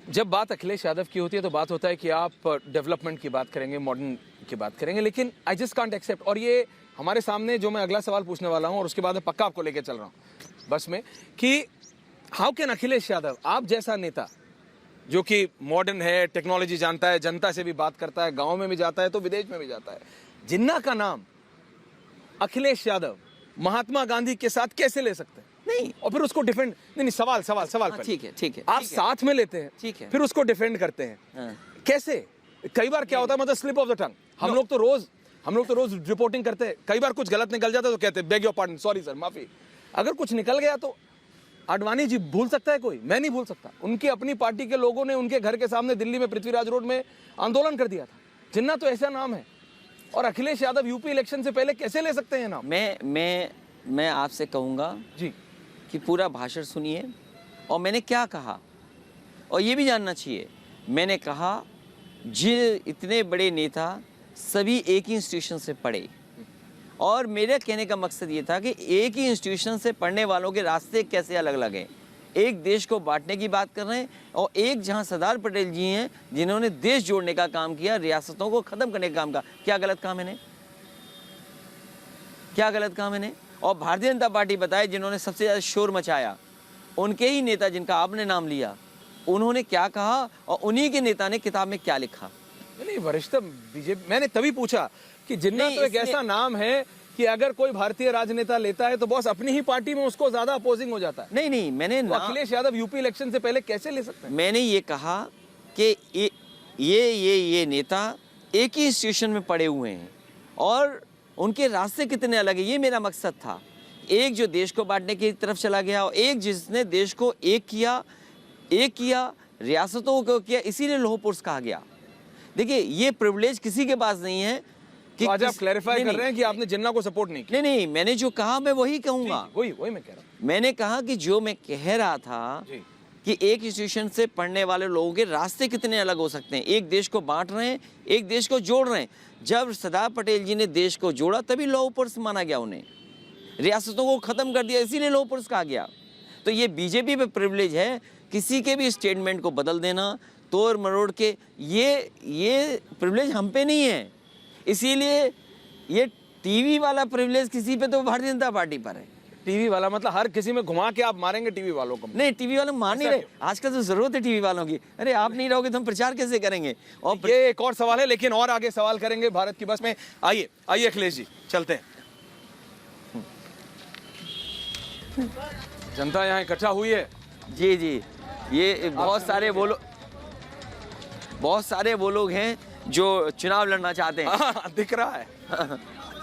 जब बात अखिलेश यादव की होती है तो बात होता है कि आप डेवलपमेंट की बात करेंगे, मॉडर्न की बात करेंगे, लेकिन आई जस्ट कांट एक्सेप्ट। और ये हमारे सामने जो मैं अगला सवाल पूछने वाला हूं और उसके बाद मैं पक्का आपको लेके चल रहा हूं बस में, कि हाउ कैन अखिलेश यादव, आप जैसा नेता जो कि मॉडर्न है, टेक्नोलॉजी जानता है, जनता से भी बात करता है, गाँव में भी जाता है तो विदेश में भी जाता है, जिन्ना का नाम अखिलेश यादव महात्मा गांधी के साथ कैसे ले सकते हैं? नहीं, और फिर उसको डिफेंड नहीं, सवाल ठीक है, ठीक है, आप ठीक है। साथ में लेते हैं, ठीक है। फिर उसको डिफेंड करते हैं, हाँ। कैसे? कई बार क्या होता है, मतलब स्लिप ऑफ द टंग। हम लोग तो रोज रिपोर्टिंग करते हैं, कई बार कुछ गलत निकल जाता है तो कहते हैं bag your pardon, sorry sir, माफी। अगर कुछ निकल गया तो आडवाणी जी भूल सकता है कोई? मैं नहीं भूल सकता। उनकी अपनी पार्टी के लोगों ने उनके घर के सामने दिल्ली में पृथ्वीराज रोड में आंदोलन कर दिया था। जिन्ना तो ऐसा नाम है, और अखिलेश यादव यूपी इलेक्शन से पहले कैसे ले सकते हैं नाम? मैं आपसे कहूंगा जी कि पूरा भाषण सुनिए और मैंने क्या कहा, और ये भी जानना चाहिए। मैंने कहा इतने बड़े नेता सभी एक ही इंस्टीट्यूशन से पढ़े, और मेरे कहने का मकसद ये था कि एक ही इंस्टीट्यूशन से पढ़ने वालों के रास्ते कैसे अलग अलग हैं। एक देश को बांटने की बात कर रहे हैं, और एक जहां सरदार पटेल जी हैं जिन्होंने देश जोड़ने का काम किया, रियासतों को ख़त्म करने का काम किया। क्या गलत काम है इन्हें? क्या गलत काम है इन्हें? और भारतीय जनता पार्टी बताए जिन्होंने सबसे ज़्यादा शोर मचाया, उनके ही नेता जिनका आपने नाम लिया, उन्होंने क्या कहा और उन्हीं के नेता ने किताब में क्या लिखा? नहीं, वरिष्ठतम बीजेपी, मैंने तभी पूछा कि जिन्ना तो एक ऐसा नाम है कि अगर कोई भारतीय राजनेता लेता है तो बॉस अपनी ही पार्टी में उसको ज्यादा अपोजिंग हो जाता है। नहीं, मैंने अखिलेश यादव यूपी इलेक्शन से पहले कैसे ले सकते हैं? मैंने ये कहा कि ये नेता एक ही इंस्टीट्यूशन में पड़े हुए हैं और उनके रास्ते कितने अलग हैं, ये मेरा मकसद था। एक जो देश को बांटने की तरफ चला गया, और एक जिसने देश को एक किया, रियासतों को किया, इसीलिए लौह पुरुष कहा गया। देखिए, ये प्रिविलेज किसी के पास नहीं है कि तो आज आप क्लैरिफाई कर रहे हैं कि आपने जिन्ना को सपोर्ट नहीं किया? नहीं, मैंने जो कहा मैं वही कहूंगा। वही मैं कह रहा हूँ। मैंने कहा कि जो मैं कह रहा था कि एक इंस्टीट्यूशन से पढ़ने वाले लोगों के रास्ते कितने अलग हो सकते हैं। एक देश को बांट रहे हैं, एक देश को जोड़ रहे हैं। जब सरदार पटेल जी ने देश को जोड़ा तभी लौह पुरुष माना गया उन्हें। रियासतों को खत्म कर दिया, इसीलिए लौह पुरुष कहा गया। तो ये बीजेपी पे प्रिविलेज है किसी के भी स्टेटमेंट को बदल देना, तोड़ मरोड़ के। ये प्रिविलेज हम पे नहीं है। इसीलिए ये टीवी वाला प्रिविलेज किसी पे तो भारतीय जनता पार्टी पर है। टीवी वाला मतलब हर किसी में घुमा के आप मारेंगे टीवी वालों को? नहीं, टीवी वाले मान नहीं रहे। आजकल तो जरूरत है टीवी वालों की। अरे आप नहीं रहोगे तो हम प्रचार कैसे करेंगे? और ये एक और सवाल है, लेकिन और आगे सवाल करेंगे भारत की बस में। आइए अखिलेश जी, चलते हैं। जनता यहाँ इकट्ठा हुई है। जी, ये बहुत सारे वो लोग हैं जो चुनाव लड़ना चाहते हैं। दिख रहा है।